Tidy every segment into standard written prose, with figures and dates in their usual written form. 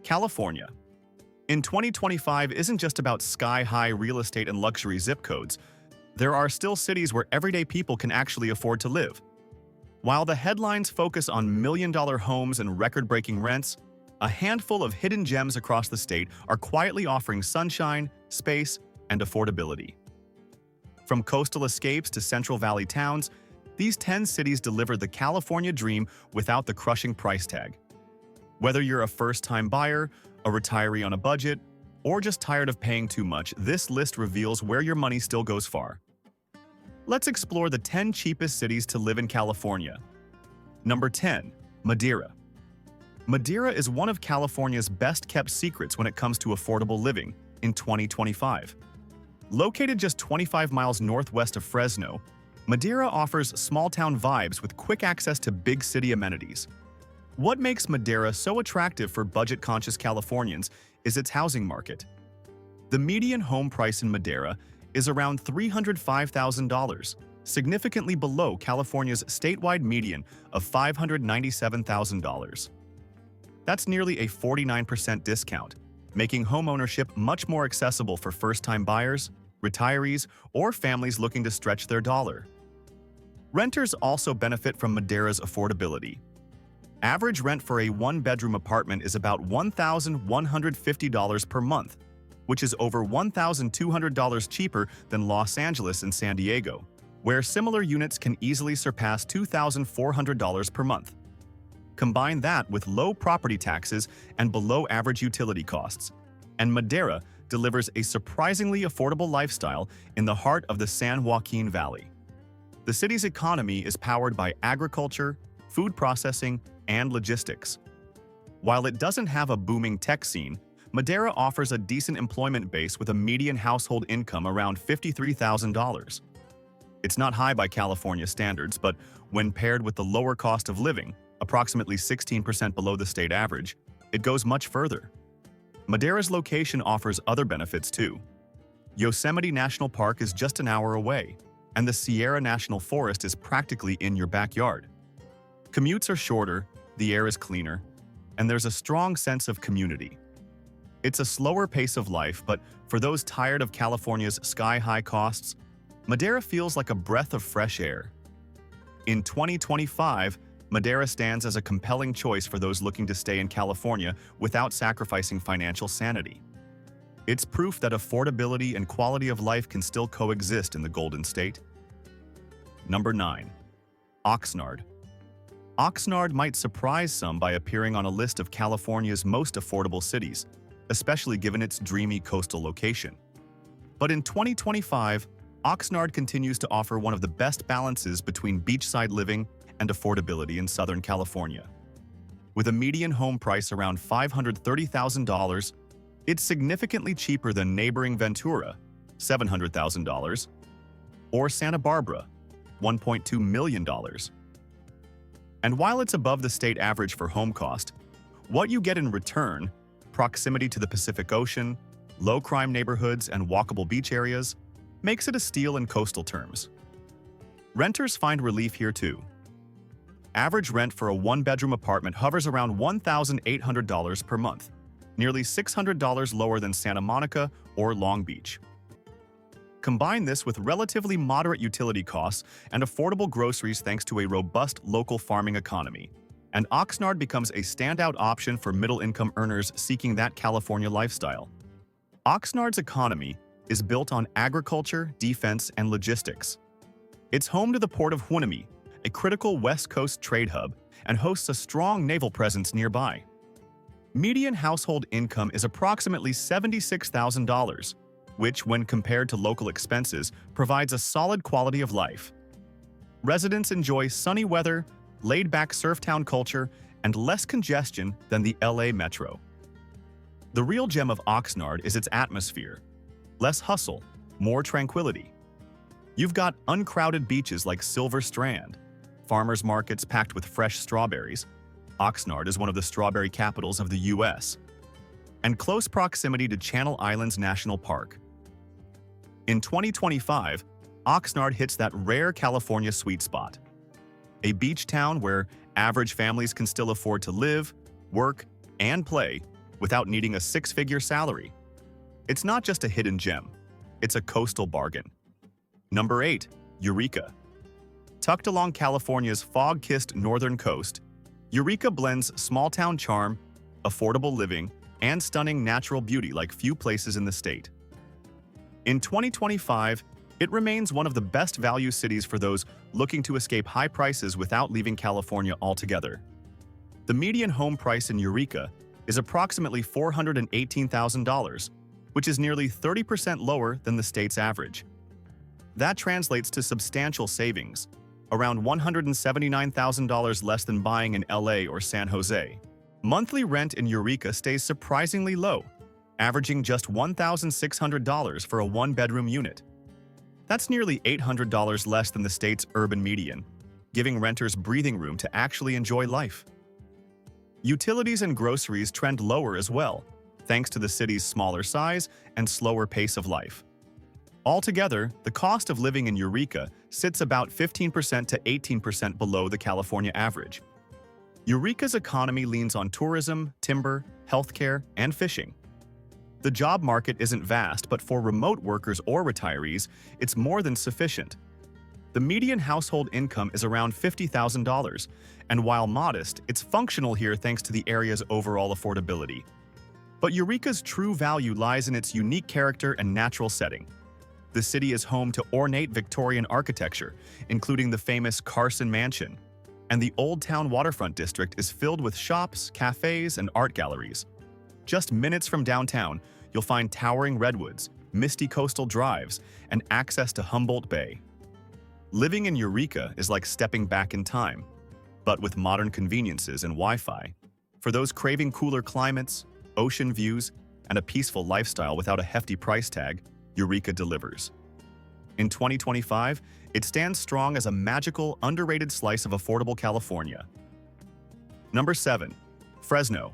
California. In 2025 isn't just about sky-high real estate and luxury zip codes. There are still cities where everyday people can actually afford to live. While the headlines focus on million-dollar homes and record-breaking rents, a handful of hidden gems across the state are quietly offering sunshine, space, and affordability. From coastal escapes to Central Valley towns, these 10 cities deliver the California dream without the crushing price tag. Whether you're a first-time buyer, a retiree on a budget, or just tired of paying too much, this list reveals where your money still goes far. Let's explore the 10 cheapest cities to live in California. Number 10. Madera. Madera is one of California's best-kept secrets when it comes to affordable living in 2025. Located just 25 miles northwest of Fresno, Madera offers small-town vibes with quick access to big city amenities. What makes Madera so attractive for budget-conscious Californians is its housing market. The median home price in Madera is around $305,000, significantly below California's statewide median of $597,000. That's nearly a 49% discount, making homeownership much more accessible for first-time buyers, retirees, or families looking to stretch their dollar. Renters also benefit from Madera's affordability. Average rent for a one-bedroom apartment is about $1,150 per month, which is over $1,200 cheaper than Los Angeles and San Diego, where similar units can easily surpass $2,400 per month. Combine that with low property taxes and below-average utility costs, and Madera delivers a surprisingly affordable lifestyle in the heart of the San Joaquin Valley. The city's economy is powered by agriculture, food processing, and logistics. While it doesn't have a booming tech scene, Madera offers a decent employment base with a median household income around $53,000. It's not high by California standards, but when paired with the lower cost of living, approximately 16% below the state average, it goes much further. Madera's location offers other benefits too. Yosemite National Park is just an hour away, and the Sierra National Forest is practically in your backyard. Commutes are shorter, the air is cleaner, and there's a strong sense of community. It's a slower pace of life, but for those tired of California's sky-high costs, Madera feels like a breath of fresh air. In 2025, Madera stands as a compelling choice for those looking to stay in California without sacrificing financial sanity. It's proof that affordability and quality of life can still coexist in the Golden State. Number 9. Oxnard. Oxnard might surprise some by appearing on a list of California's most affordable cities, especially given its dreamy coastal location. But in 2025, Oxnard continues to offer one of the best balances between beachside living and affordability in Southern California. With a median home price around $530,000, it's significantly cheaper than neighboring Ventura, $700,000, or Santa Barbara, $1.2 million. And while it's above the state average for home cost, what you get in return, proximity to the Pacific Ocean, low-crime neighborhoods, and walkable beach areas, makes it a steal in coastal terms. Renters find relief here too. Average rent for a one-bedroom apartment hovers around $1,800 per month, nearly $600 lower than Santa Monica or Long Beach. Combine this with relatively moderate utility costs and affordable groceries thanks to a robust local farming economy, and Oxnard becomes a standout option for middle-income earners seeking that California lifestyle. Oxnard's economy is built on agriculture, defense, and logistics. It's home to the port of Hueneme, a critical West Coast trade hub, and hosts a strong naval presence nearby. Median household income is approximately $76,000, which, when compared to local expenses, provides a solid quality of life. Residents enjoy sunny weather, laid-back surf-town culture, and less congestion than the LA metro. The real gem of Oxnard is its atmosphere. Less hustle, more tranquility. You've got uncrowded beaches like Silver Strand, farmers markets packed with fresh strawberries. Oxnard is one of the strawberry capitals of the U.S. And close proximity to Channel Islands National Park. In 2025, Oxnard hits that rare California sweet spot. A beach town where average families can still afford to live, work, and play, without needing a six-figure salary. It's not just a hidden gem, it's a coastal bargain. Number 8. Eureka. Tucked along California's fog-kissed northern coast, Eureka blends small-town charm, affordable living, and stunning natural beauty like few places in the state. In 2025, it remains one of the best value cities for those looking to escape high prices without leaving California altogether. The median home price in Eureka is approximately $418,000, which is nearly 30% lower than the state's average. That translates to substantial savings, around $179,000 less than buying in LA or San Jose. Monthly rent in Eureka stays surprisingly low, averaging just $1,600 for a one-bedroom unit. That's nearly $800 less than the state's urban median, giving renters breathing room to actually enjoy life. Utilities and groceries trend lower as well, thanks to the city's smaller size and slower pace of life. Altogether, the cost of living in Eureka sits about 15% to 18% below the California average. Eureka's economy leans on tourism, timber, healthcare, and fishing. The job market isn't vast, but for remote workers or retirees, it's more than sufficient. The median household income is around $50,000, and while modest, it's functional here thanks to the area's overall affordability. But Eureka's true value lies in its unique character and natural setting. The city is home to ornate Victorian architecture, including the famous Carson Mansion, and the Old Town waterfront district is filled with shops, cafes, and art galleries. Just minutes from downtown, you'll find towering redwoods, misty coastal drives, and access to Humboldt Bay. Living in Eureka is like stepping back in time, but with modern conveniences and Wi-Fi. For those craving cooler climates, ocean views, and a peaceful lifestyle without a hefty price tag, Eureka delivers. In 2025, it stands strong as a magical, underrated slice of affordable California. Number 7. Fresno.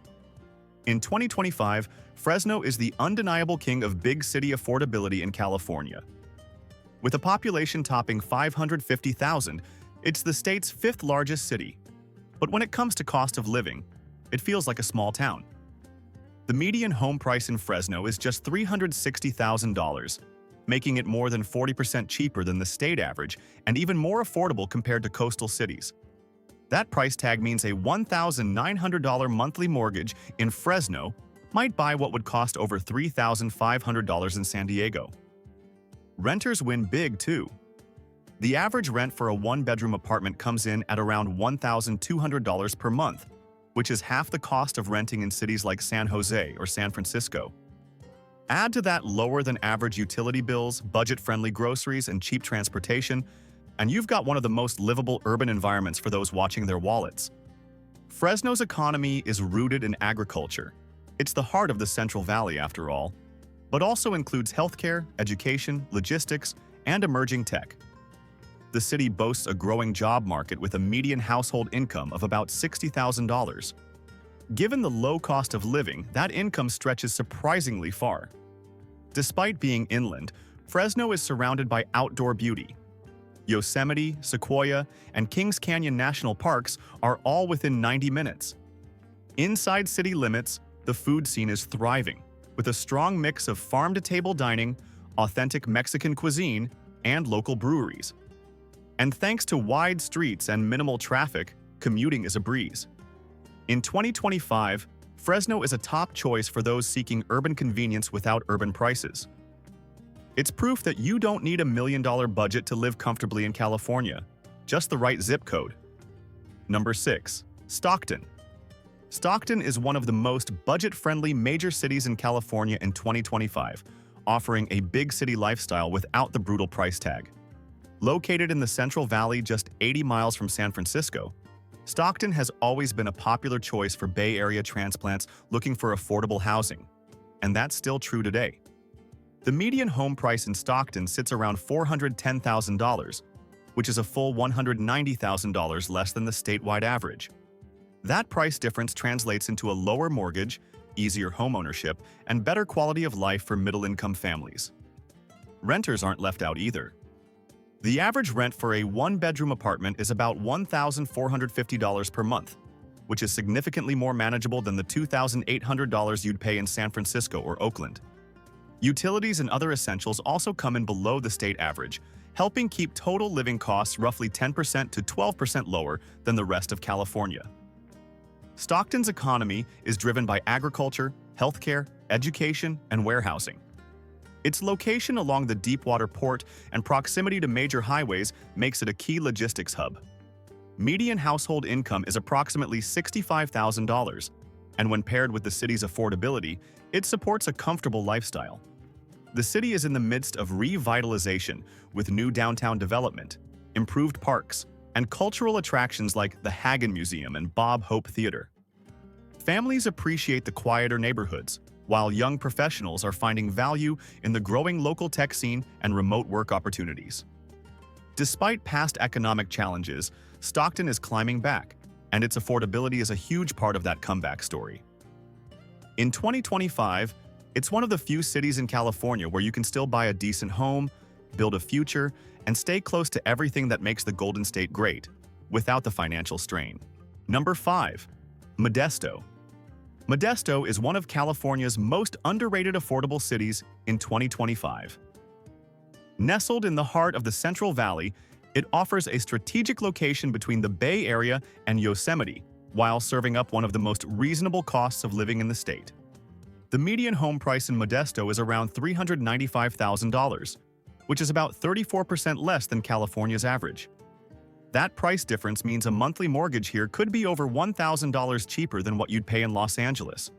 In 2025, Fresno is the undeniable king of big city affordability in California. With a population topping 550,000, it's the state's fifth largest city. But when it comes to cost of living, it feels like a small town. The median home price in Fresno is just $360,000, making it more than 40% cheaper than the state average and even more affordable compared to coastal cities. That price tag means a $1,900 monthly mortgage in Fresno might buy what would cost over $3,500 in San Diego. Renters win big, too. The average rent for a one-bedroom apartment comes in at around $1,200 per month, which is half the cost of renting in cities like San Jose or San Francisco. Add to that lower-than-average utility bills, budget-friendly groceries, and cheap transportation, and you've got one of the most livable urban environments for those watching their wallets. Fresno's economy is rooted in agriculture. It's the heart of the Central Valley, after all, but also includes healthcare, education, logistics, and emerging tech. The city boasts a growing job market with a median household income of about $60,000. Given the low cost of living, that income stretches surprisingly far. Despite being inland, Fresno is surrounded by outdoor beauty. Yosemite, Sequoia, and Kings Canyon National Parks are all within 90 minutes. Inside city limits, the food scene is thriving, with a strong mix of farm-to-table dining, authentic Mexican cuisine, and local breweries. And thanks to wide streets and minimal traffic, commuting is a breeze. In 2025, Fresno is a top choice for those seeking urban convenience without urban prices. It's proof that you don't need $1 million budget to live comfortably in California, just the right zip code. Number 6. Stockton. Stockton is one of the most budget-friendly major cities in California in 2025, offering a big city lifestyle without the brutal price tag. Located in the Central Valley just 80 miles from San Francisco, Stockton has always been a popular choice for Bay Area transplants looking for affordable housing, and that's still true today. The median home price in Stockton sits around $410,000, which is a full $190,000 less than the statewide average. That price difference translates into a lower mortgage, easier homeownership, and better quality of life for middle-income families. Renters aren't left out either. The average rent for a one-bedroom apartment is about $1,450 per month, which is significantly more manageable than the $2,800 you'd pay in San Francisco or Oakland. Utilities and other essentials also come in below the state average, helping keep total living costs roughly 10% to 12% lower than the rest of California. Stockton's economy is driven by agriculture, healthcare, education, and warehousing. Its location along the deepwater port and proximity to major highways makes it a key logistics hub. Median household income is approximately $65,000, and when paired with the city's affordability, it supports a comfortable lifestyle. The city is in the midst of revitalization with new downtown development, improved parks, and cultural attractions like the Hagen Museum and Bob Hope Theater. Families appreciate the quieter neighborhoods, while young professionals are finding value in the growing local tech scene and remote work opportunities. Despite past economic challenges, Stockton is climbing back, and its affordability is a huge part of that comeback story. In 2025, it's one of the few cities in California where you can still buy a decent home, build a future, and stay close to everything that makes the Golden State great, without the financial strain. Number 5. Modesto. Modesto is one of California's most underrated affordable cities in 2025. Nestled in the heart of the Central Valley, it offers a strategic location between the Bay Area and Yosemite, while serving up one of the most reasonable costs of living in the state. The median home price in Modesto is around $395,000, which is about 34% less than California's average. That price difference means a monthly mortgage here could be over $1,000 cheaper than what you'd pay in Los Angeles.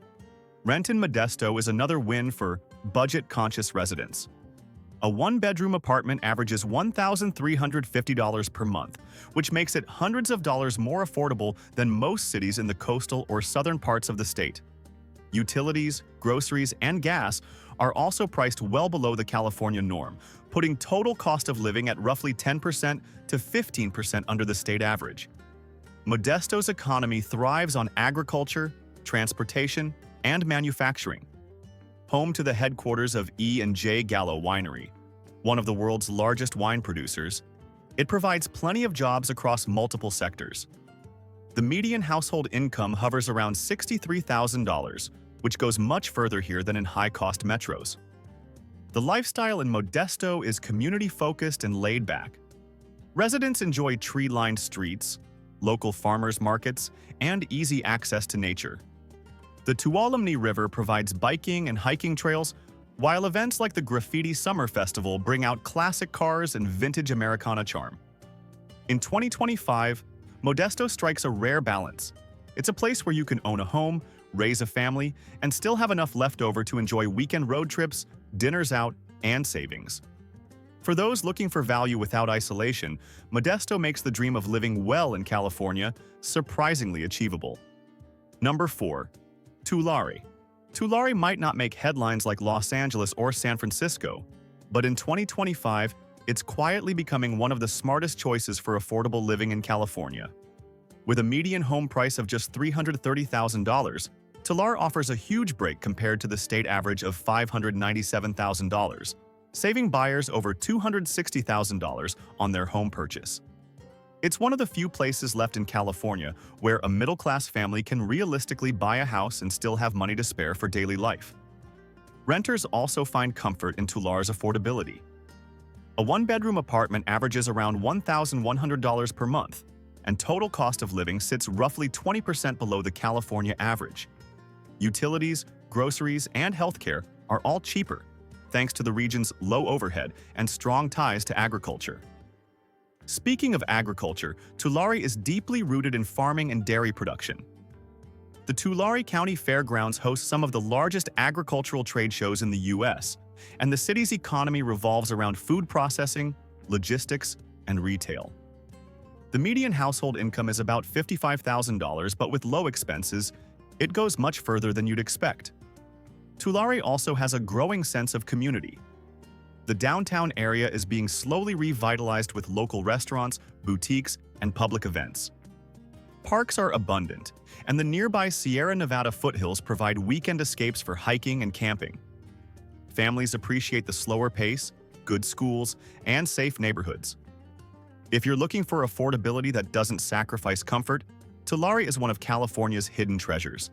Rent in Modesto is another win for budget-conscious residents. A one-bedroom apartment averages $1,350 per month, which makes it hundreds of dollars more affordable than most cities in the coastal or southern parts of the state. Utilities, groceries, and gas are also priced well below the California norm, putting total cost of living at roughly 10% to 15% under the state average. Modesto's economy thrives on agriculture, transportation, and manufacturing. Home to the headquarters of E&J Gallo Winery, one of the world's largest wine producers, it provides plenty of jobs across multiple sectors. The median household income hovers around $63,000, which goes much further here than in high-cost metros. The lifestyle in Modesto is community-focused and laid-back. Residents enjoy tree-lined streets, local farmers markets, and easy access to nature. The Tuolumne River provides biking and hiking trails, while events like the Graffiti Summer Festival bring out classic cars and vintage Americana charm. In 2025, Modesto strikes a rare balance. It's a place where you can own a home, raise a family, and still have enough left over to enjoy weekend road trips, dinners out, and savings. For those looking for value without isolation, Modesto makes the dream of living well in California surprisingly achievable. Number 4. Tulari. Tulari might not make headlines like Los Angeles or San Francisco, but in 2025, it's quietly becoming one of the smartest choices for affordable living in California. With a median home price of just $330,000, Tulare offers a huge break compared to the state average of $597,000, saving buyers over $260,000 on their home purchase. It's one of the few places left in California where a middle-class family can realistically buy a house and still have money to spare for daily life. Renters also find comfort in Tulare's affordability. A one-bedroom apartment averages around $1,100 per month, and total cost of living sits roughly 20% below the California average. Utilities, groceries, and healthcare are all cheaper, thanks to the region's low overhead and strong ties to agriculture. Speaking of agriculture, Tulare is deeply rooted in farming and dairy production. The Tulare County Fairgrounds hosts some of the largest agricultural trade shows in the U.S., and the city's economy revolves around food processing, logistics, and retail. The median household income is about $55,000, but with low expenses, it goes much further than you'd expect. Tulare also has a growing sense of community. The downtown area is being slowly revitalized with local restaurants, boutiques, and public events. Parks are abundant, and the nearby Sierra Nevada foothills provide weekend escapes for hiking and camping. Families appreciate the slower pace, good schools, and safe neighborhoods. If you're looking for affordability that doesn't sacrifice comfort, Tulari is one of California's hidden treasures.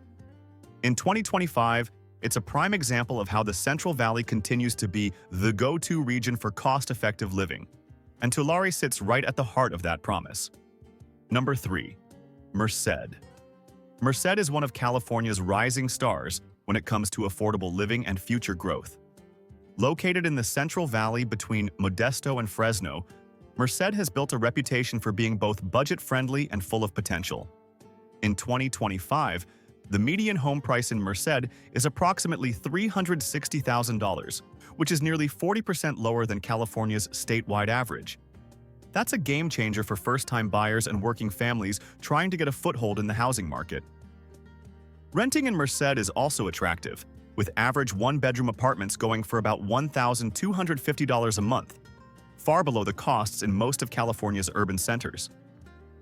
In 2025, it's a prime example of how the Central Valley continues to be the go-to region for cost-effective living, and Tulari sits right at the heart of that promise. Number 3. Merced. Merced is one of California's rising stars when it comes to affordable living and future growth. Located in the Central Valley between Modesto and Fresno, Merced has built a reputation for being both budget-friendly and full of potential. In 2025, the median home price in Merced is approximately $360,000, which is nearly 40% lower than California's statewide average. That's a game-changer for first-time buyers and working families trying to get a foothold in the housing market. Renting in Merced is also attractive, with average one-bedroom apartments going for about $1,250 a month, far below the costs in most of California's urban centers.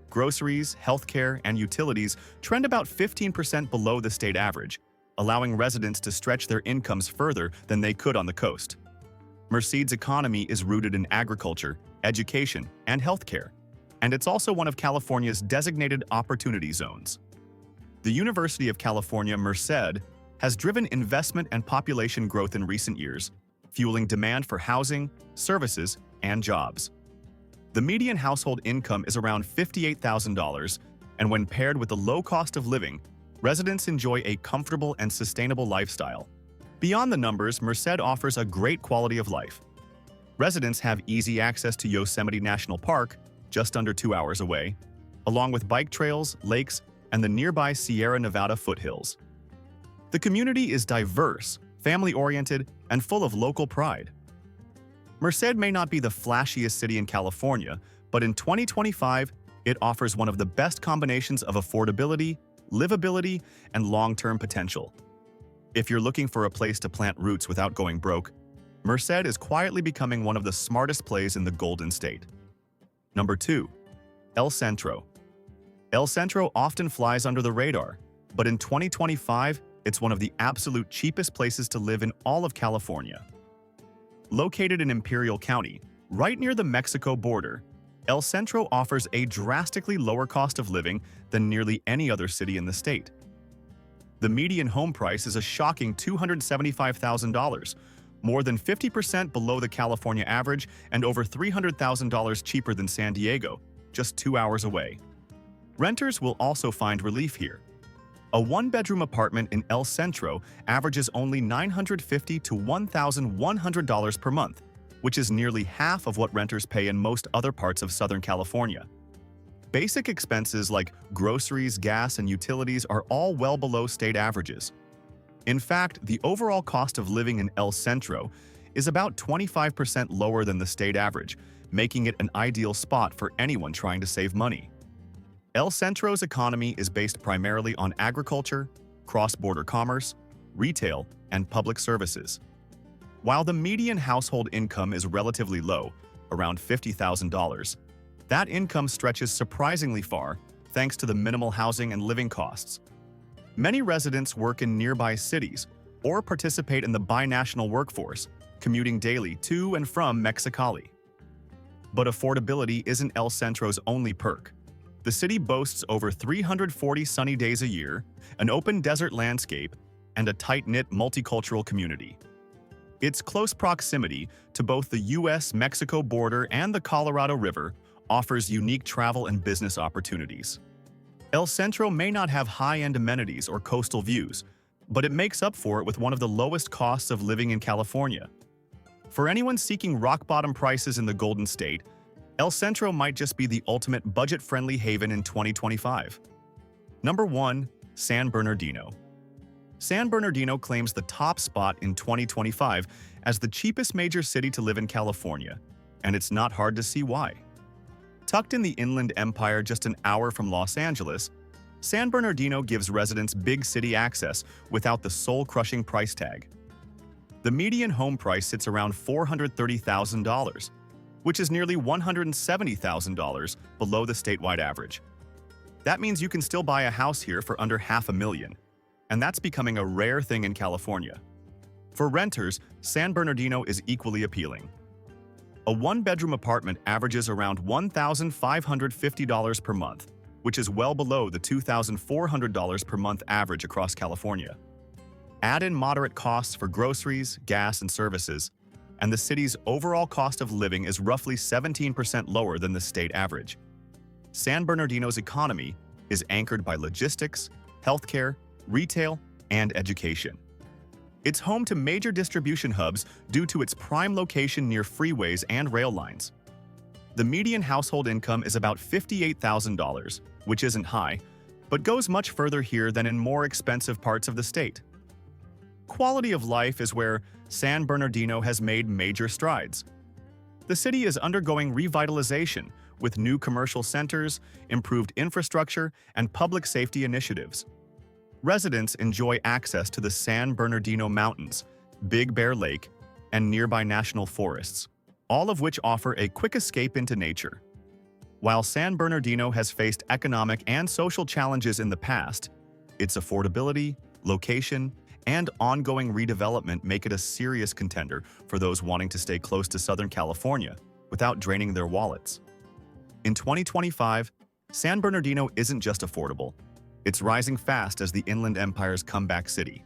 Groceries, healthcare, and utilities trend about 15% below the state average, allowing residents to stretch their incomes further than they could on the coast. Merced's economy is rooted in agriculture, education, and healthcare, and it's also one of California's designated opportunity zones. The University of California, Merced, has driven investment and population growth in recent years, fueling demand for housing, services, and jobs. The median household income is around $58,000, and when paired with the low cost of living, residents enjoy a comfortable and sustainable lifestyle. Beyond the numbers, Merced offers a great quality of life. Residents have easy access to Yosemite National Park, just under 2 hours away, along with bike trails, lakes, and the nearby Sierra Nevada foothills. The community is diverse, family-oriented, and full of local pride. Merced may not be the flashiest city in California, but in 2025, it offers one of the best combinations of affordability, livability, and long-term potential. If you're looking for a place to plant roots without going broke, Merced is quietly becoming one of the smartest plays in the Golden State. Number 2. El Centro. El Centro often flies under the radar, but in 2025, it's one of the absolute cheapest places to live in all of California. Located in Imperial County, right near the Mexico border, El Centro offers a drastically lower cost of living than nearly any other city in the state. The median home price is a shocking $275,000, more than 50% below the California average and over $300,000 cheaper than San Diego, just 2 hours away. Renters will also find relief here. A one-bedroom apartment in El Centro averages only $950 to $1,100 per month, which is nearly half of what renters pay in most other parts of Southern California. Basic expenses like groceries, gas, and utilities are all well below state averages. In fact, the overall cost of living in El Centro is about 25% lower than the state average, making it an ideal spot for anyone trying to save money. El Centro's economy is based primarily on agriculture, cross-border commerce, retail, and public services. While the median household income is relatively low, around $50,000, that income stretches surprisingly far thanks to the minimal housing and living costs. Many residents work in nearby cities or participate in the binational workforce, commuting daily to and from Mexicali. But affordability isn't El Centro's only perk. The city boasts over 340 sunny days a year, an open desert landscape, and a tight-knit multicultural community. Its close proximity to both the U.S.-Mexico border and the Colorado River offers unique travel and business opportunities. El Centro may not have high-end amenities or coastal views, but it makes up for it with one of the lowest costs of living in California. For anyone seeking rock-bottom prices in the Golden State, El Centro might just be the ultimate budget-friendly haven in 2025. Number 1. San Bernardino. San Bernardino claims the top spot in 2025 as the cheapest major city to live in California, and it's not hard to see why. Tucked in the Inland Empire just an hour from Los Angeles, San Bernardino gives residents big city access without the soul-crushing price tag. The median home price sits around $430,000, which is nearly $170,000 below the statewide average. That means you can still buy a house here for under $500,000, and that's becoming a rare thing in California. For renters, San Bernardino is equally appealing. A one-bedroom apartment averages around $1,550 per month, which is well below the $2,400 per month average across California. Add in moderate costs for groceries, gas, and services, and the city's overall cost of living is roughly 17% lower than the state average. San Bernardino's economy is anchored by logistics, healthcare, retail, and education. It's home to major distribution hubs due to its prime location near freeways and rail lines. The median household income is about $58,000, which isn't high, but goes much further here than in more expensive parts of the state. Quality of life is where San Bernardino has made major strides. The city is undergoing revitalization with new commercial centers, improved infrastructure, and public safety initiatives. Residents enjoy access to the San Bernardino Mountains, Big Bear Lake, and nearby national forests, all of which offer a quick escape into nature. While San Bernardino has faced economic and social challenges in the past, its affordability, location, and ongoing redevelopment make it a serious contender for those wanting to stay close to Southern California without draining their wallets. In 2025, San Bernardino isn't just affordable, it's rising fast as the Inland Empire's comeback city.